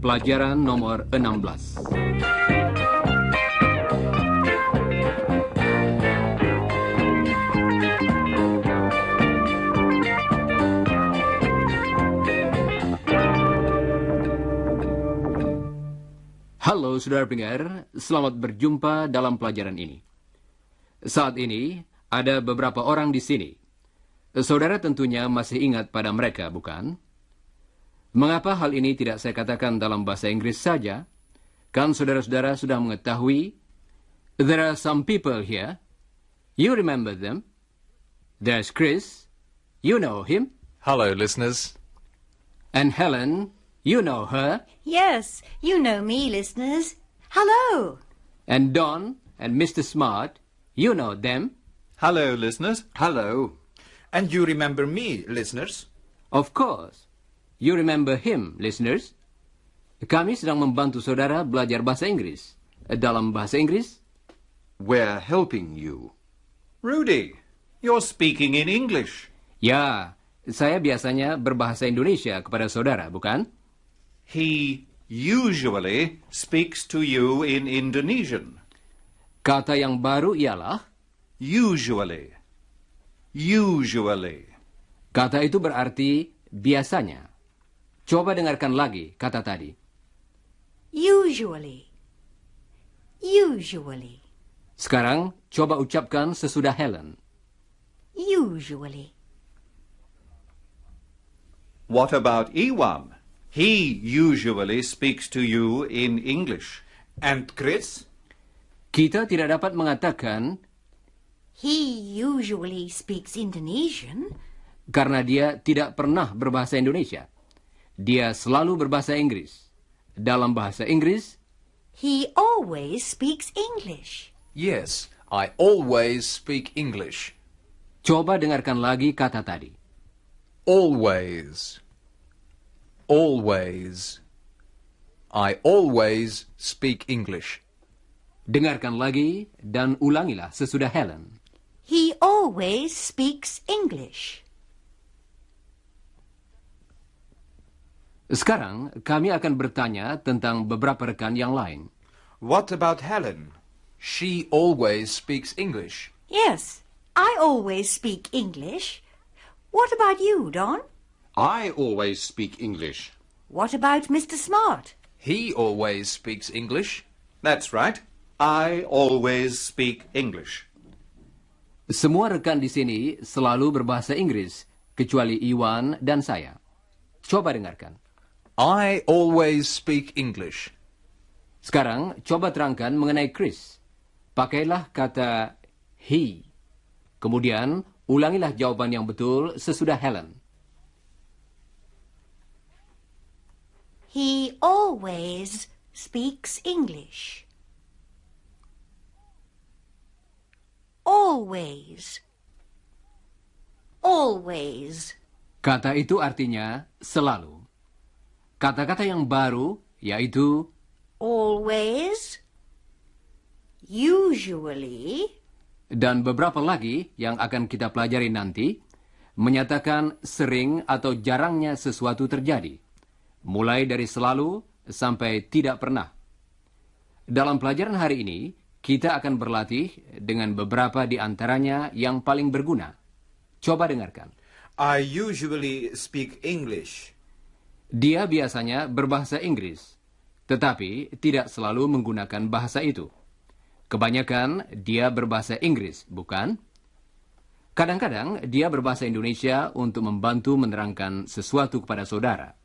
Pelajaran nomor 16. Halo saudara pendengar, selamat berjumpa dalam pelajaran ini. Saat ini, ada beberapa orang di sini. Saudara tentunya masih ingat pada mereka, bukan? Mengapa hal ini tidak saya katakan dalam bahasa Inggris saja? Kan saudara-saudara sudah mengetahui, there are some people here. You remember them. There's Chris. You know him. Hello, listeners. And Helen. You know her. Yes, you know me, listeners. Hello. And Don and Mr. Smart. You know them. Hello, listeners. Hello. And you remember me, listeners? Of course. You remember him, listeners. Kami sedang membantu saudara belajar bahasa Inggris. Dalam bahasa Inggris, We're helping you. Rudy, you're speaking in English. ya, saya biasanya berbahasa Indonesia kepada saudara, bukan? He usually speaks to you in Indonesian. Kata yang baru ialah, Usually. Usually. kata itu berarti biasanya. Coba dengarkan lagi kata tadi. Usually. Usually. Sekarang, coba ucapkan sesudah Helen. Usually. What about Iwan? He usually speaks to you in English. And Chris? Kita tidak dapat mengatakan He usually speaks Indonesian. karena dia tidak pernah berbahasa Indonesia. Dia selalu berbahasa Inggris. Dalam bahasa Inggris, He always speaks English. Yes, I always speak English. coba dengarkan lagi kata tadi. Always. Always. I always speak English. Dengarkan lagi dan ulangilah sesudah Helen. He always speaks English. Sekarang, kami akan bertanya tentang beberapa rekan yang lain. What about Helen? She always speaks English. Yes, I always speak English. What about you, Don? I always speak English. What about Mr. Smart? He always speaks English. That's right. I always speak English. Semua rekan di sini selalu berbahasa Inggris, kecuali Iwan dan saya. Coba dengarkan. I always speak English. Sekarang, coba terangkan mengenai Chris. Pakailah kata he. Kemudian, ulangilah jawaban yang betul sesudah Helen. He always speaks English. Always. Always. Kata itu artinya selalu. Kata-kata yang baru yaitu Always. Usually. dan beberapa lagi yang akan kita pelajari nanti menyatakan sering atau jarangnya sesuatu terjadi. Mulai dari selalu sampai tidak pernah. Dalam pelajaran hari ini, kita akan berlatih dengan beberapa di antaranya yang paling berguna. Coba dengarkan. I usually speak English. Dia biasanya berbahasa Inggris, tetapi tidak selalu menggunakan bahasa itu. Kebanyakan dia berbahasa Inggris, bukan? Kadang-kadang dia berbahasa Indonesia untuk membantu menerangkan sesuatu kepada saudara.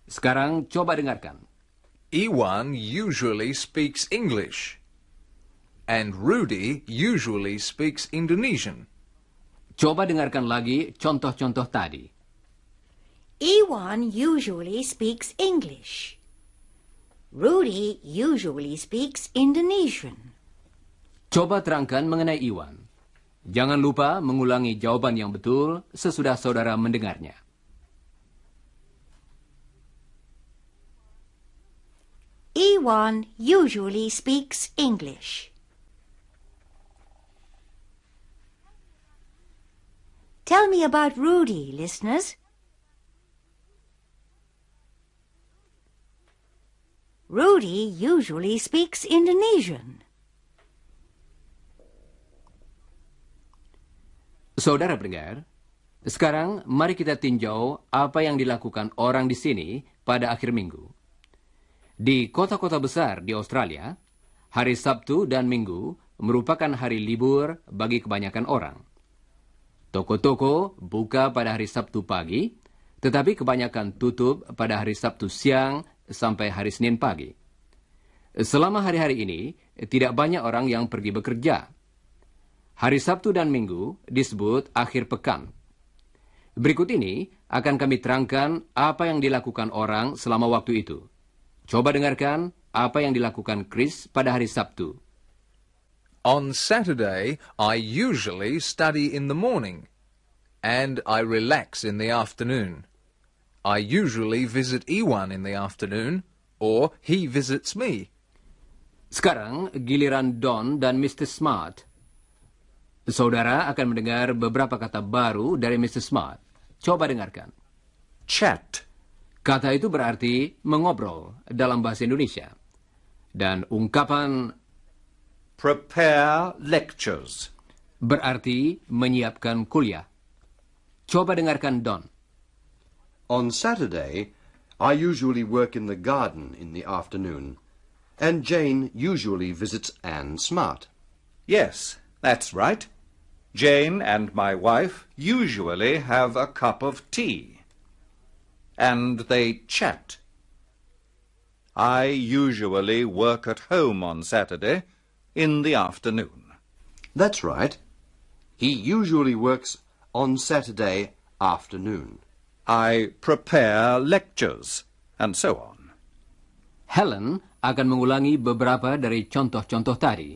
Sekarang coba dengarkan. Iwan usually speaks English. And Rudy usually speaks Indonesian. Coba dengarkan lagi contoh-contoh tadi. Iwan usually speaks English. Rudy usually speaks Indonesian. Coba terangkan mengenai Iwan. Jangan lupa mengulangi jawaban yang betul sesudah saudara mendengarnya. Iwan usually speaks English. Tell me about Rudy, listeners. Rudy usually speaks Indonesian. Saudara pendengar, sekarang mari kita tinjau apa yang dilakukan orang di sini pada akhir minggu. Di kota-kota besar di Australia, hari Sabtu dan Minggu merupakan hari libur bagi kebanyakan orang. Toko-toko buka pada hari Sabtu pagi, tetapi kebanyakan tutup pada hari Sabtu siang sampai hari Senin pagi. Selama hari-hari ini, tidak banyak orang yang pergi bekerja. Hari Sabtu dan Minggu disebut akhir pekan. Berikut ini akan kami terangkan apa yang dilakukan orang selama waktu itu. Coba dengarkan apa yang dilakukan Chris pada hari Sabtu. On Saturday, I usually study in the morning, and I relax in the afternoon. I usually visit Iwan in the afternoon, or he visits me. Sekarang giliran Don dan Mr. Smart. Saudara akan mendengar beberapa kata baru dari Mr. Smart. Coba dengarkan. Chat. Kata itu berarti mengobrol dalam bahasa Indonesia. Dan ungkapan Prepare lectures. berarti menyiapkan kuliah. Coba dengarkan Don. On Saturday, I usually work in the garden in the afternoon, and Jane usually visits Anne Smart. Yes, that's right. Jane and my wife usually have a cup of tea. And they chat. I usually work at home on Saturday in the afternoon. That's right. He usually works on Saturday afternoon. I prepare lectures, and so on. Helen akan mengulangi beberapa dari contoh-contoh tadi.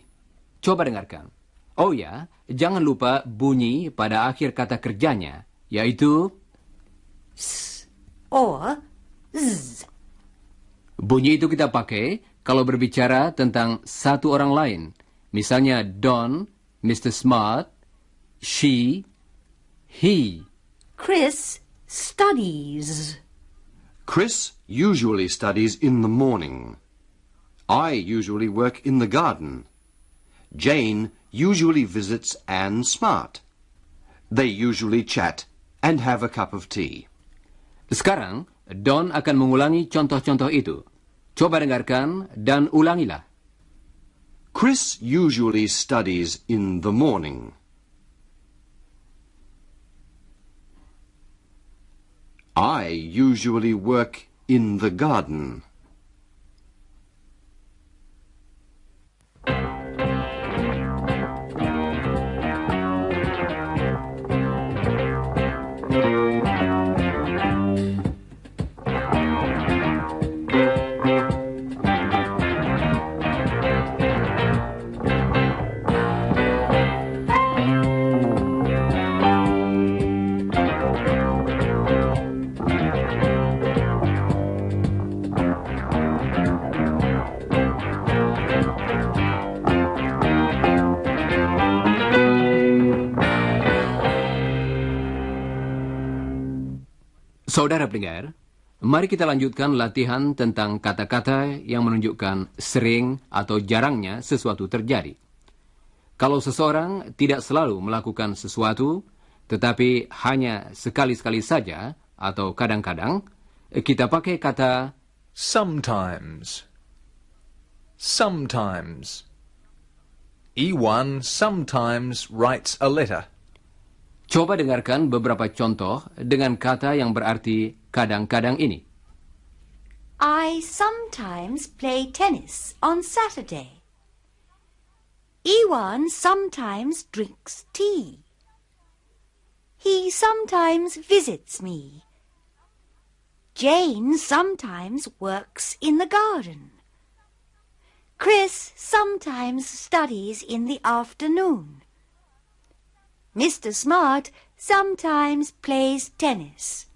Coba dengarkan. Oh ya, jangan lupa bunyi pada akhir kata kerjanya, yaitu Or z. bunyi itu kita pakai kalau berbicara tentang satu orang lain. Misalnya Don, Mr. Smart, she, he. Chris studies. Chris usually studies in the morning. I usually work in the garden. Jane usually visits Anne Smart. They usually chat and have a cup of tea. Sekarang, Don akan mengulangi contoh-contoh itu. Coba dengarkan dan ulangilah. Chris usually studies in the morning. I usually work in the garden. Saudara pendengar, mari kita lanjutkan latihan tentang kata-kata yang menunjukkan sering atau jarangnya sesuatu terjadi. Kalau seseorang tidak selalu melakukan sesuatu, tetapi hanya sekali-sekali saja atau kadang-kadang, kita pakai kata Sometimes. Sometimes. Iwan sometimes writes a letter. Coba dengarkan beberapa contoh dengan kata yang berarti kadang-kadang ini. I sometimes play tennis on Saturday. Iwan sometimes drinks tea. He sometimes visits me. Jane sometimes works in the garden. Chris sometimes studies in the afternoon. Mr. Smart sometimes plays tennis.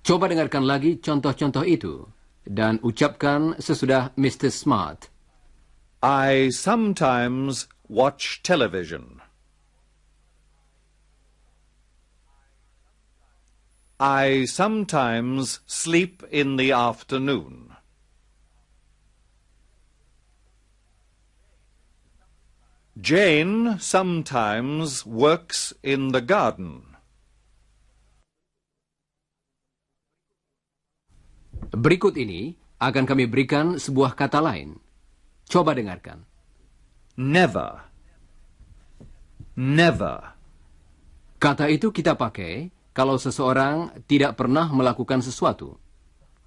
Coba dengarkan lagi contoh-contoh itu dan ucapkan sesudah Mr. Smart. I sometimes watch television. I sometimes sleep in the afternoon. Jane sometimes works in the garden. Berikut ini akan kami berikan sebuah kata lain. Coba dengarkan. Never. Never. Kata itu kita pakai kalau seseorang tidak pernah melakukan sesuatu.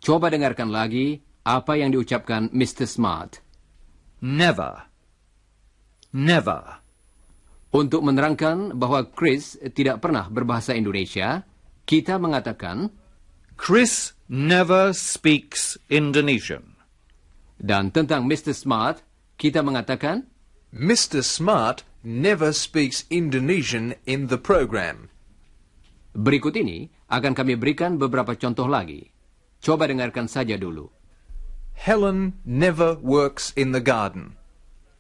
Coba dengarkan lagi apa yang diucapkan Mr. Smart. Never. Never. Untuk menerangkan bahwa Chris tidak pernah berbahasa Indonesia, kita mengatakan, Chris never speaks Indonesian. dan tentang Mr. Smart, kita mengatakan, Mr. Smart never speaks Indonesian in the program. berikut ini akan kami berikan beberapa contoh lagi. Coba dengarkan saja dulu. Helen never works in the garden.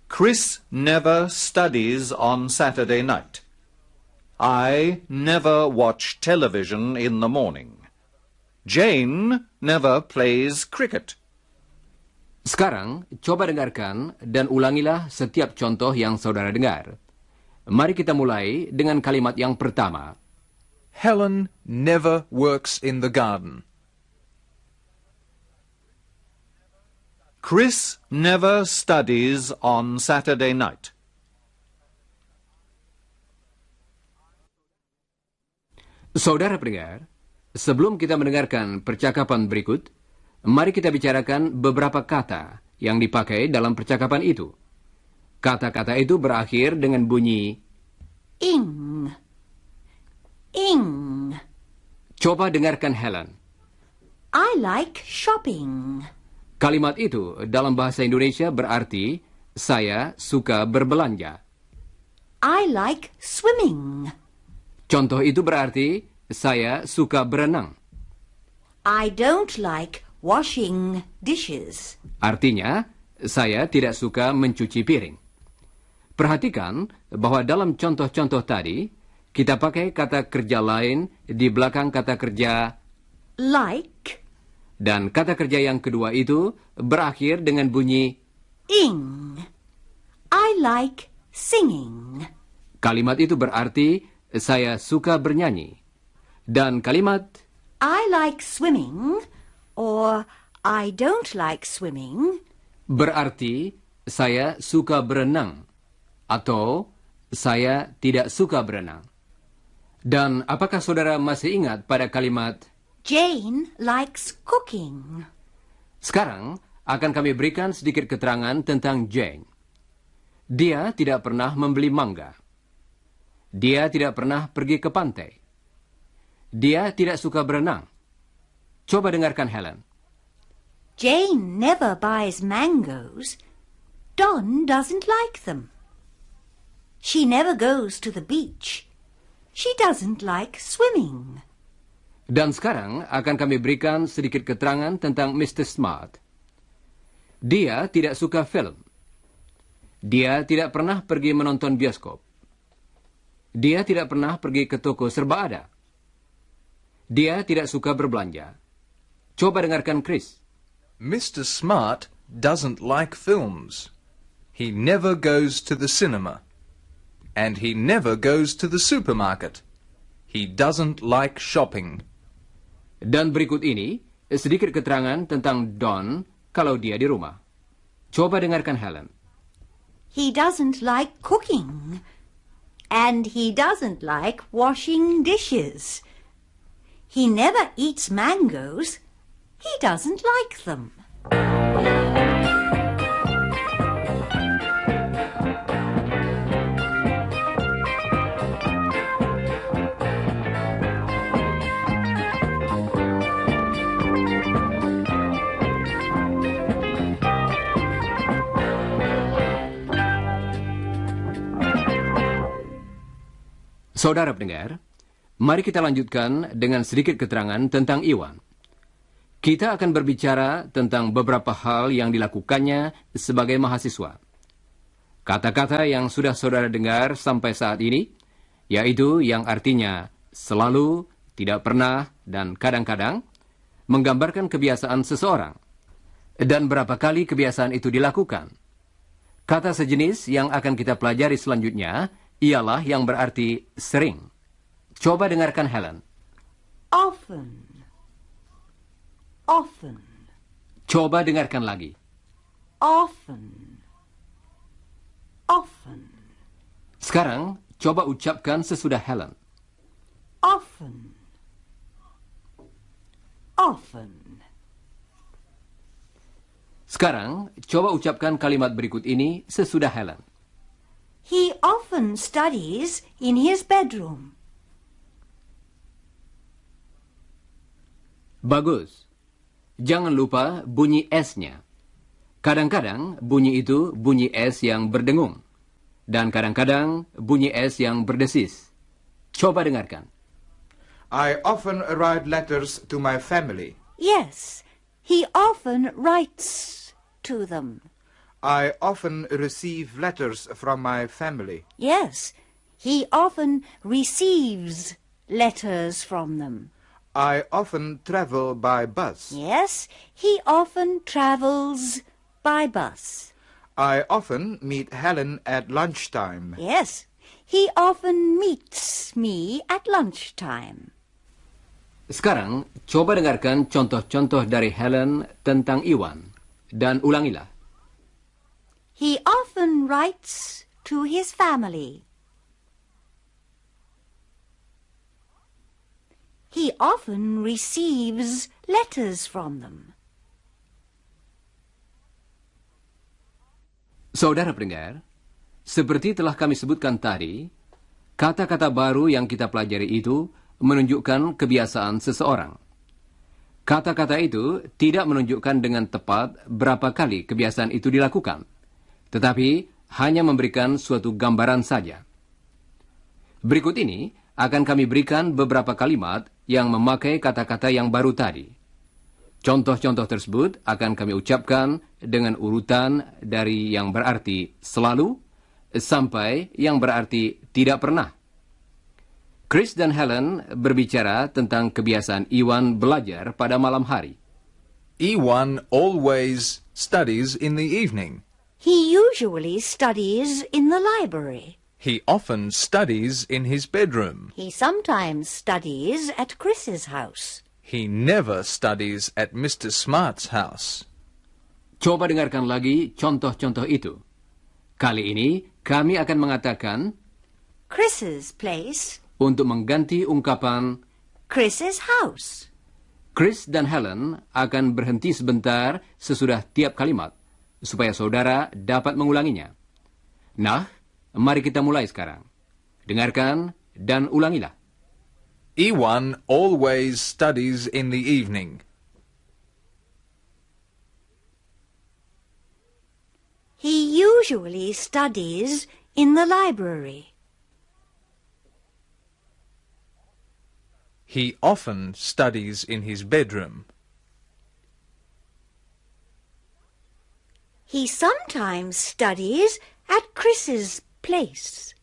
Chris never studies on Saturday night. I never watch television in the morning. Jane never plays cricket. Sekarang, coba dengarkan dan ulangilah setiap contoh yang saudara dengar. Mari kita mulai dengan kalimat yang pertama. Helen never works in the garden. Chris never studies on Saturday night. Saudara pendengar, sebelum kita mendengarkan percakapan berikut, mari kita bicarakan beberapa kata yang dipakai dalam percakapan itu. Kata-kata itu berakhir dengan bunyi Ing. Ing. Coba dengarkan Helen. I like shopping. Kalimat itu dalam bahasa Indonesia berarti saya suka berbelanja. I like swimming. Contoh itu berarti saya suka berenang. I don't like washing dishes. Artinya, saya tidak suka mencuci piring. Perhatikan bahwa dalam contoh-contoh tadi, kita pakai kata kerja lain di belakang kata kerja Like. dan kata kerja yang kedua itu berakhir dengan bunyi Ing. I like singing. kalimat itu berarti saya suka bernyanyi. Dan kalimat I like swimming or I don't like swimming berarti saya suka berenang atau saya tidak suka berenang. Dan apakah saudara masih ingat pada kalimat Jane likes cooking. sekarang akan kami berikan sedikit keterangan tentang Jane. Dia tidak pernah membeli mangga. Dia tidak pernah pergi ke pantai. Dia tidak suka berenang. Coba dengarkan Helen. Jane never buys mangoes. Don doesn't like them. She never goes to the beach. She doesn't like swimming. Dan sekarang akan kami berikan sedikit keterangan tentang Mr. Smart. Dia tidak suka film. Dia tidak pernah pergi menonton bioskop. Dia tidak pernah pergi ke toko serba ada. Dia tidak suka berbelanja. Coba dengarkan Chris. Mr. Smart doesn't like films. He never goes to the cinema. And he never goes to the supermarket. He doesn't like shopping. Dan berikut ini sedikit keterangan tentang Don kalau dia di rumah. Coba dengarkan Helen. He doesn't like cooking. And he doesn't like washing dishes. He never eats mangoes. He doesn't like them. Saudara pendengar, mari kita lanjutkan dengan sedikit keterangan tentang Iwan. Kita akan berbicara tentang beberapa hal yang dilakukannya sebagai mahasiswa. Kata-kata yang sudah saudara dengar sampai saat ini, yaitu yang artinya selalu, tidak pernah, dan kadang-kadang, menggambarkan kebiasaan seseorang. Dan berapa kali kebiasaan itu dilakukan. Kata sejenis yang akan kita pelajari selanjutnya ialah yang berarti sering. Coba dengarkan Helen. Often. Often. Coba dengarkan lagi. Often. Often. Sekarang, coba ucapkan sesudah Helen. Often. Often. Sekarang, coba ucapkan kalimat berikut ini sesudah Helen. He often studies in his bedroom. Bagus. Jangan lupa bunyi S-nya. Kadang-kadang bunyi itu bunyi S yang berdengung. Dan kadang-kadang bunyi S yang berdesis. Coba dengarkan. I often write letters to my family. Yes, he often writes to them. I often receive letters from my family. Yes, he often receives letters from them. I often travel by bus. Yes, he often travels by bus. I often meet Helen at lunchtime. Yes, he often meets me at lunchtime. Sekarang, coba dengarkan contoh-contoh dari Helen tentang Iwan. Dan ulangilah. He often writes to his family. He often receives letters from them. Saudara pendengar, seperti telah kami sebutkan tadi, kata-kata baru yang kita pelajari itu menunjukkan kebiasaan seseorang. Kata-kata itu tidak menunjukkan dengan tepat berapa kali kebiasaan itu dilakukan, tetapi hanya memberikan suatu gambaran saja. Berikut ini akan kami berikan beberapa kalimat yang memakai kata-kata yang baru tadi. Contoh-contoh tersebut akan kami ucapkan dengan urutan dari yang berarti selalu sampai yang berarti tidak pernah. Chris dan Helen berbicara tentang kebiasaan Iwan belajar pada malam hari. Iwan always studies in the evening. He usually studies in the library. He often studies in his bedroom. He sometimes studies at Chris's house. He never studies at Mr. Smart's house. Coba dengarkan lagi contoh-contoh itu. Kali ini kami akan mengatakan Chris's place. untuk mengganti ungkapan Chris's house. Chris dan Helen akan berhenti sebentar sesudah tiap kalimat, supaya saudara dapat mengulanginya. Nah, mari kita mulai sekarang. Dengarkan dan ulangilah. Iwan always studies in the evening. He usually studies in the library. He often studies in his bedroom. He sometimes studies at Chris's place.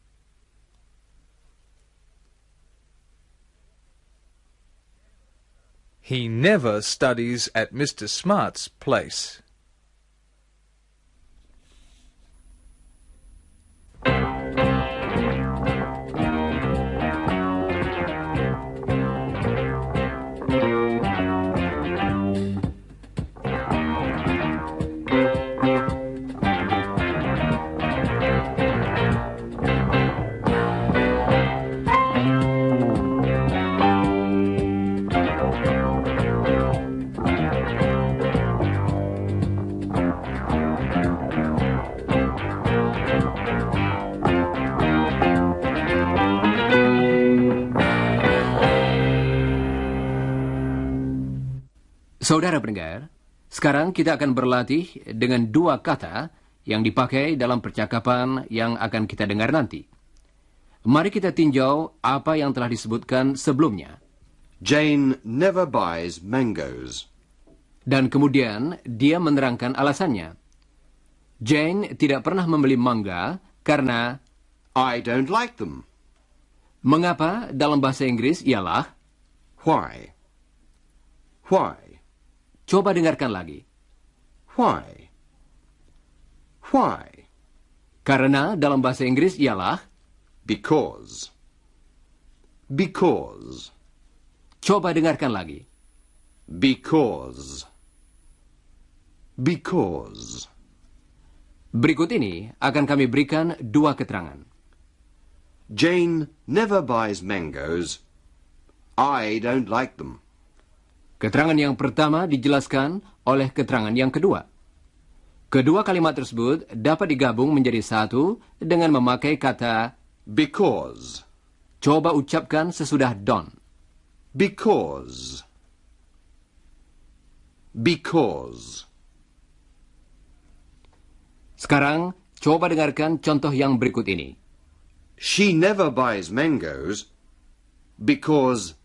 He never studies at Mr. Smart's place. Saudara pendengar, sekarang kita akan berlatih dengan dua kata yang dipakai dalam percakapan yang akan kita dengar nanti. Mari kita tinjau apa yang telah disebutkan sebelumnya. Jane never buys mangoes. Dan kemudian dia menerangkan alasannya. Jane tidak pernah membeli mangga karena I don't like them. mengapa dalam bahasa Inggris ialah Why? Why? coba dengarkan lagi. Why? Why? Karena dalam bahasa Inggris ialah because. Because. coba dengarkan lagi. Because. Because. Berikut ini akan kami berikan dua keterangan. Jane never buys mangoes. I don't like them. Keterangan yang pertama dijelaskan oleh keterangan yang kedua. Kedua kalimat tersebut dapat digabung menjadi satu dengan memakai kata Because. coba ucapkan sesudah don. Because. Because. Sekarang, coba dengarkan contoh yang berikut ini. She never buys mangoes because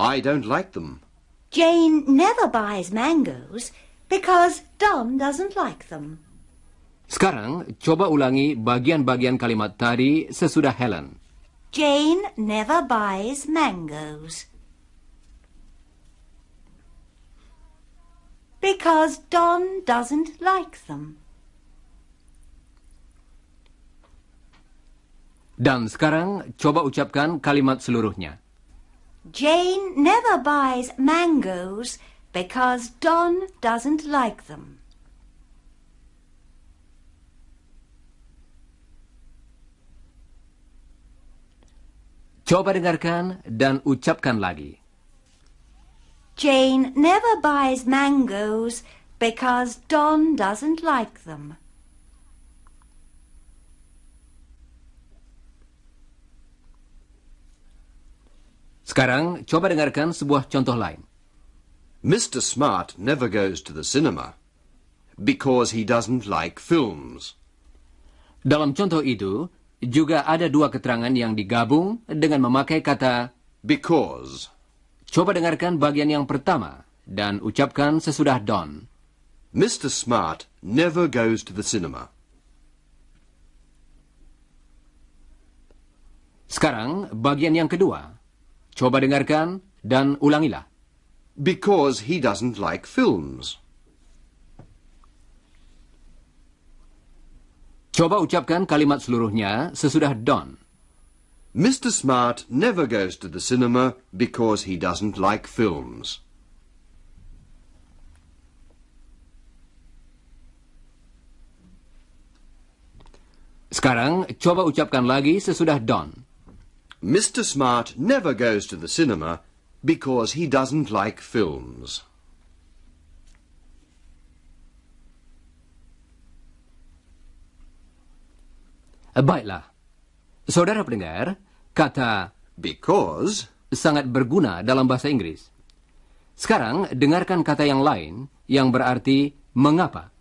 I don't like them. Jane never buys mangoes because Don doesn't like them. Sekarang, coba ulangi bagian-bagian kalimat tadi sesudah Helen. Jane never buys mangoes because Don doesn't like them. Dan sekarang, coba ucapkan kalimat seluruhnya. Jane never buys mangoes because Don doesn't like them. Coba dengarkan dan ucapkan lagi. Jane never buys mangoes because Don doesn't like them. Sekarang, coba dengarkan sebuah contoh lain. Mr. Smart never goes to the cinema because he doesn't like films. Dalam contoh itu, juga ada dua keterangan yang digabung dengan memakai kata Because. coba dengarkan bagian yang pertama dan ucapkan sesudah don. Mr. Smart never goes to the cinema. Sekarang, bagian yang kedua. Coba dengarkan dan ulangilah. Because he doesn't like films. Coba ucapkan kalimat seluruhnya sesudah don. Mr. Smart never goes to the cinema because he doesn't like films. Sekarang, coba ucapkan lagi sesudah don. Mr. Smart never goes to the cinema because he doesn't like films. Baiklah. Saudara pendengar, kata Because sangat berguna dalam bahasa Inggris. Sekarang, dengarkan kata yang lain yang berarti mengapa.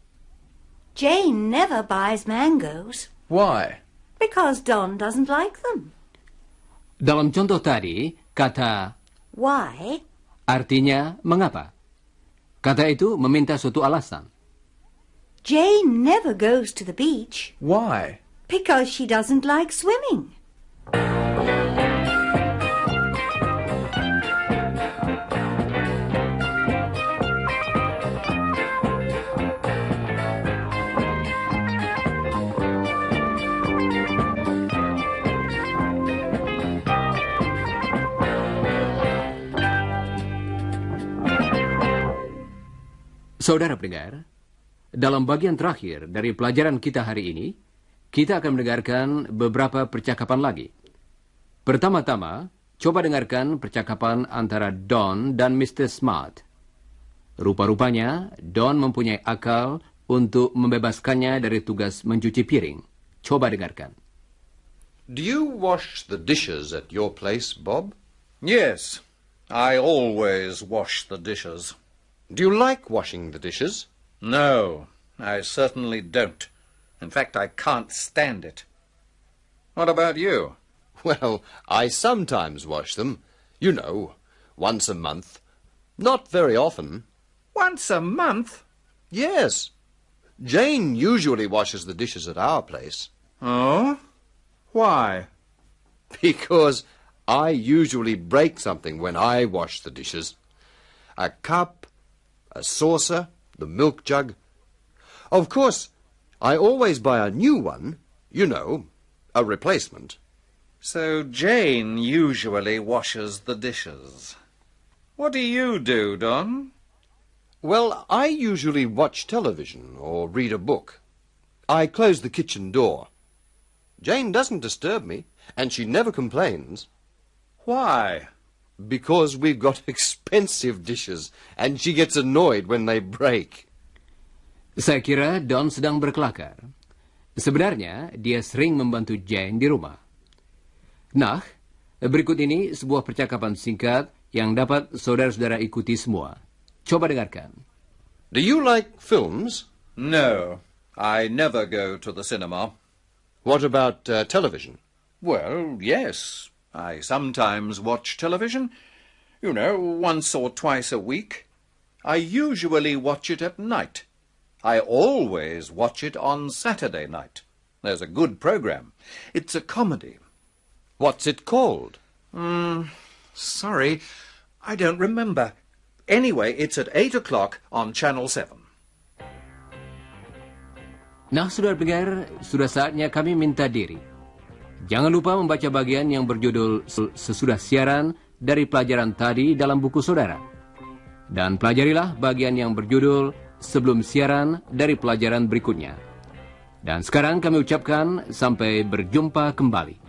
Jane never buys mangoes Why? because Don doesn't like them. Dalam contoh tadi, kata Why? artinya mengapa. Kata itu meminta suatu alasan. Jane never goes to the beach Why? because she doesn't like swimming. Saudara pendengar, dalam bagian terakhir dari pelajaran kita hari ini, kita akan mendengarkan beberapa percakapan lagi. Pertama-tama, coba dengarkan percakapan antara Don dan Mr. Smart. Rupa-rupanya, Don mempunyai akal untuk membebaskannya dari tugas mencuci piring. Coba dengarkan. Do you wash the dishes at your place, Bob? Yes, I always wash the dishes. Do you like washing the dishes? No, I certainly don't. In fact, I can't stand it. What about you? Well, I sometimes wash them. You know, once a month. Not very often. Once a month? Yes. Jane usually washes the dishes at our place. Oh? Why? Because I usually break something when I wash the dishes. A cup, a saucer, the milk jug. Of course, I always buy a new one, You know, a replacement. So Jane usually washes the dishes. What do you do, Don? Well, I usually watch television or read a book. I close the kitchen door. Jane doesn't disturb me, and she never complains. Why? Because we've got expensive dishes, and she gets annoyed when they break. Saya kira Don sedang berkelakar. Sebenarnya, dia sering membantu Jane di rumah. Nah, berikut ini sebuah percakapan singkat yang dapat saudara-saudara ikuti semua. Coba dengarkan. Do you like films? No, I never go to the cinema. What about television? Well, yes. I sometimes watch television. You know, once or twice a week. I usually watch it at night. I always watch it on Saturday night. There's a good program. It's a comedy. What's it called? Sorry, I don't remember. Anyway, it's at 8 o'clock on Channel 7. Nah, saudara pendengar, sudah saatnya kami minta diri. Jangan lupa membaca bagian yang berjudul sesudah siaran dari pelajaran tadi dalam buku saudara. Dan pelajarilah bagian yang berjudul sebelum siaran dari pelajaran berikutnya. Dan sekarang kami ucapkan sampai berjumpa kembali.